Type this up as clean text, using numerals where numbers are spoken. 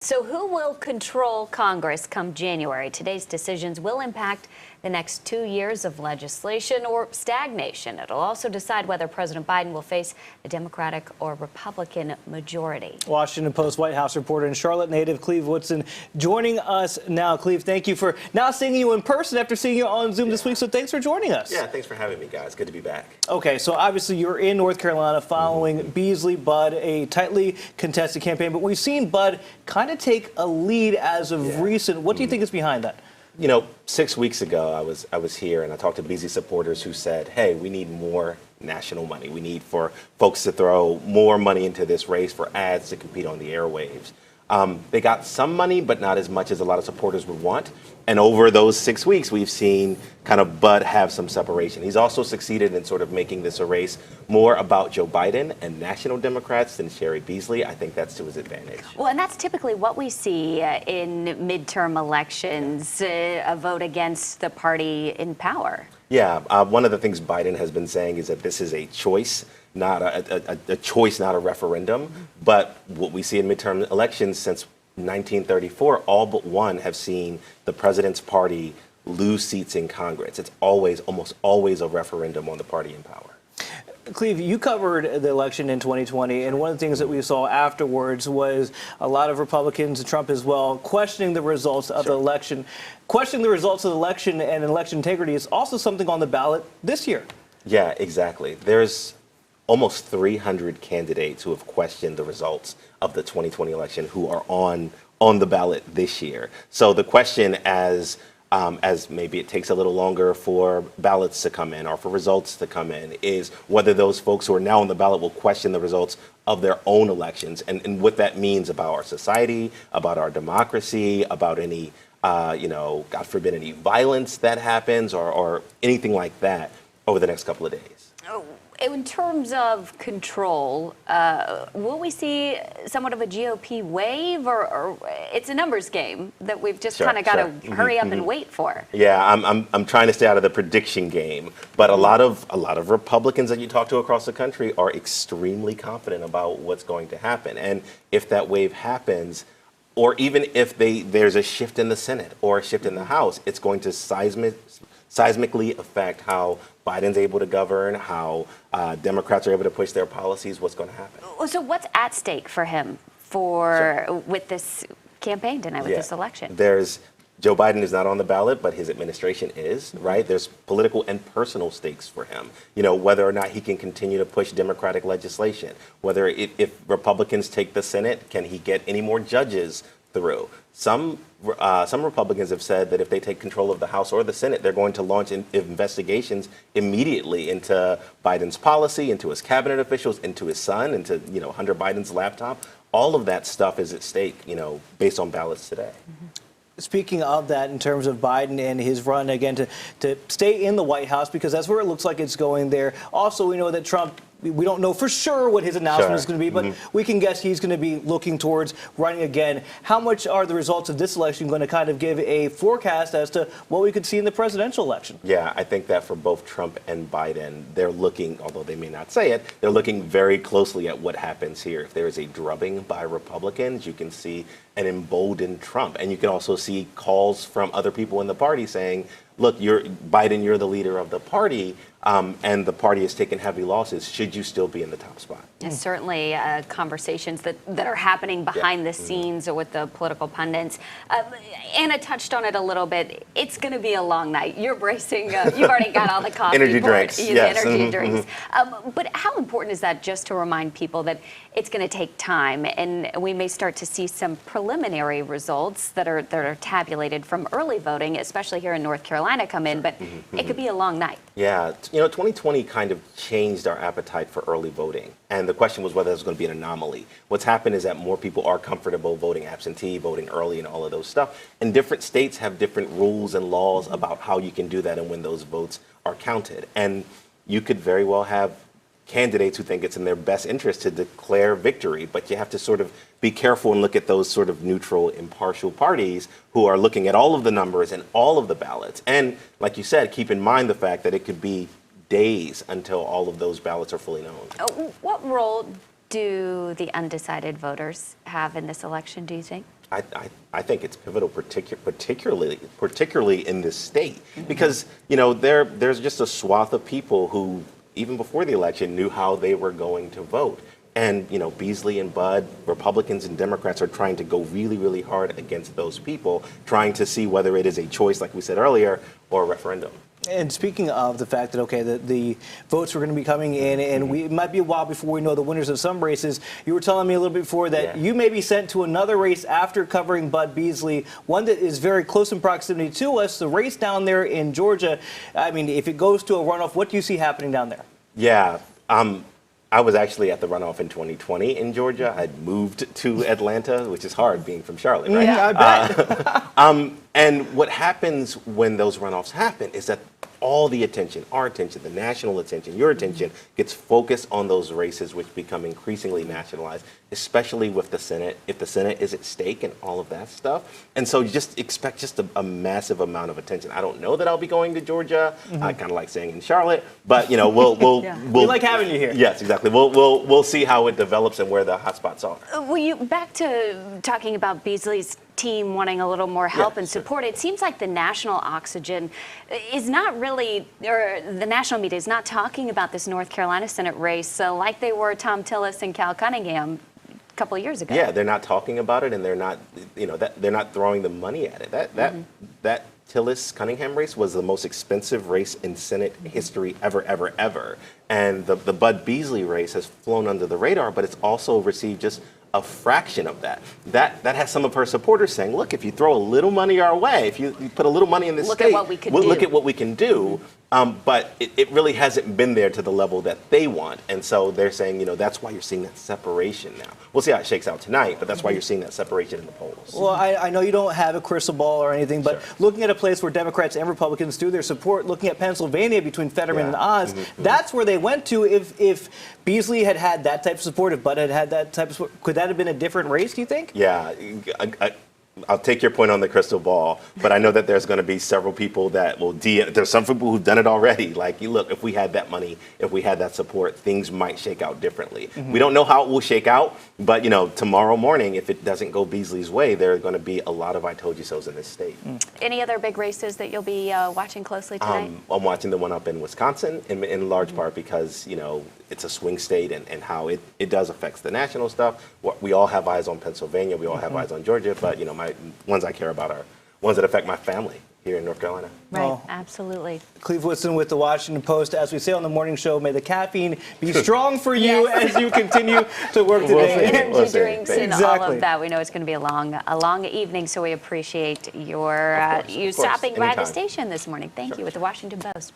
So who will control Congress come January? Today's decisions will impact the next 2 years of legislation or stagnation. It'll also decide whether President Biden will face a Democratic or Republican majority. Washington Post White House reporter and Charlotte native Cleve Wootson joining us now. Cleve, thank you for now seeing you in person after seeing you on Zoom this week. So thanks for joining us. Yeah, thanks for having me, guys. Good to be back. Okay, so obviously you're in North Carolina following Beasley Budd, a tightly contested campaign, but we've seen Budd kind of take a lead as of recent. What do you think is behind that? You know, 6 weeks ago, I was here and I talked to Beasley supporters who said, hey, we need more national money. We need for folks to throw more money into this race for ads to compete on the airwaves. They got some money, but not as much as a lot of supporters would want. And over those 6 weeks, we've seen kind of Budd have some separation. He's also succeeded in sort of making this a race more about Joe Biden and national Democrats than Sherry Beasley. I think that's to his advantage. Well, and that's typically what we see in midterm elections, a vote against the party in power. Yeah, one of the things Biden has been saying is that this is a choice, not a choice, not a referendum. But what we see in midterm elections since 1934, all but one have seen the president's party lose seats in Congress. It's almost always a referendum on the party in power. Cleve, you covered the election in 2020, and one of the things that we saw afterwards was a lot of Republicans, and Trump as well, questioning the results of the election. Questioning the results of the election and election integrity is also something on the ballot this year. Yeah, exactly. There's almost 300 candidates who have questioned the results of the 2020 election who are on the ballot this year. So the question, as maybe it takes a little longer for ballots to come in or for results to come in, is whether those folks who are now on the ballot will question the results of their own elections and what that means about our society, about our democracy, about any, God forbid, any violence that happens or anything like that over the next couple of days. In terms of control, will we see somewhat of a GOP wave, or it's a numbers game that we've just kind of got to hurry up and wait for? Yeah, I'm trying to stay out of the prediction game, but a lot of Republicans that you talk to across the country are extremely confident about what's going to happen, and if that wave happens, or even if there's a shift in the Senate or a shift in the House, it's going to seismically affect how Biden's able to govern, how Democrats are able to push their policies, what's going to happen. So what's at stake for him with this campaign tonight, with this election? Joe Biden is not on the ballot, but his administration is, right? There's political and personal stakes for him. You know, whether or not he can continue to push Democratic legislation, whether if Republicans take the Senate, can he get any more judges through? Some Republicans have said that if they take control of the House or the Senate, they're going to launch investigations immediately into Biden's policy, into his cabinet officials, into his son, into Hunter Biden's laptop. All of that stuff is at stake, based on ballots today. Speaking of that, in terms of Biden and his run again to stay in the White House, because that's where it looks like it's going there. Also, we know that Trump, we don't know for sure what his announcement is going to be, but we can guess he's going to be looking towards running again. How much are the results of this election going to kind of give a forecast as to what we could see in the presidential election? Yeah, I think that for both Trump and Biden, they're looking, although they may not say it, they're looking very closely at what happens here. If there is a drubbing by Republicans, you can see an emboldened Trump. And you can also see calls from other people in the party saying, look, Biden, you're the leader of the party, and the party has taken heavy losses. Should you still be in the top spot? And certainly conversations that are happening behind the scenes or with the political pundits. Anna touched on it a little bit. It's going to be a long night. You're bracing. You've already got all the coffee. Energy drinks. Yes. Energy drinks. But how important is that, just to remind people that it's going to take time, and we may start to see some preliminary results that are tabulated from early voting, especially here in North Carolina, come in, but it could be a long night. Yeah, 2020 kind of changed our appetite for early voting. And the question was whether it was going to be an anomaly. What's happened is that more people are comfortable voting absentee, voting early, and all of those stuff. And different states have different rules and laws about how you can do that and when those votes are counted. And you could very well have candidates who think it's in their best interest to declare victory, but you have to sort of be careful and look at those sort of neutral, impartial parties who are looking at all of the numbers and all of the ballots. And like you said, keep in mind the fact that it could be days until all of those ballots are fully known. What role do the undecided voters have in this election, do you think? I think it's pivotal, particularly in this state, because there's just a swath of people who, even before the election, knew how they were going to vote. And Beasley and Budd, Republicans and Democrats are trying to go really, really hard against those people, trying to see whether it is a choice, like we said earlier, or a referendum. And speaking of the fact that, okay, the votes were going to be coming in, and it might be a while before we know the winners of some races. You were telling me a little bit before that you may be sent to another race after covering Bud Beasley, one that is very close in proximity to us, the race down there in Georgia. I mean, if it goes to a runoff, what do you see happening down there? Yeah. I was actually at the runoff in 2020 in Georgia. I'd moved to Atlanta, which is hard being from Charlotte, right? Yeah, I bet. And what happens when those runoffs happen is that all the attention, our attention, the national attention, your attention, gets focused on those races which become increasingly nationalized, especially with the Senate, if the Senate is at stake and all of that stuff. And so you just expect just a massive amount of attention. I don't know that I'll be going to Georgia. I kind of like staying in Charlotte, but we'll we like having you here. Yes, exactly. We'll see how it develops and where the hotspots are. Well, back to talking about Beasley's team wanting a little more help and support. It seems like the national oxygen is not really, or the national media is not talking about this North Carolina Senate race like they were Tom Tillis and Cal Cunningham a couple of years ago. Yeah, they're not talking about it, and they're not, they're not throwing the money at it. That Tillis Cunningham race was the most expensive race in Senate history ever. And the Bud Beasley race has flown under the radar, but it's also received just a fraction of that. That has some of her supporters saying, look, if you throw a little money our way, if you put a little money in this look state, at what we could look at what we can do. But it really hasn't been there to the level that they want. And so they're saying, that's why you're seeing that separation now. We'll see how it shakes out tonight, but that's why you're seeing that separation in the polls. Well, I know you don't have a crystal ball or anything, but looking at a place where Democrats and Republicans do their support, looking at Pennsylvania between Fetterman and Oz, that's where they went to. If Beasley had had that type of support, if Bud had had that type of support, could that have been a different race, do you think? Yeah. I'll take your point on the crystal ball, but I know that there's going to be several people that will there's some people who've done it already. Like, look, if we had that money, if we had that support, things might shake out differently. We don't know how it will shake out, but tomorrow morning, if it doesn't go Beasley's way, there are going to be a lot of I told you so's in this state. Any other big races that you'll be watching closely tonight? I'm watching the one up in Wisconsin in large part because, it's a swing state and how it does affect the national stuff. We all have eyes on Pennsylvania. We all have eyes on Georgia. But, my ones I care about are ones that affect my family here in North Carolina. Right, Oh. absolutely. Cleve Wootson with the Washington Post. As we say on the morning show, may the caffeine be strong for you as you continue to work today. Energy drinks and all Exactly. of that. We know it's going to be a long evening, so we appreciate you stopping by the Anytime. station this morning. Thank you with the Washington Post.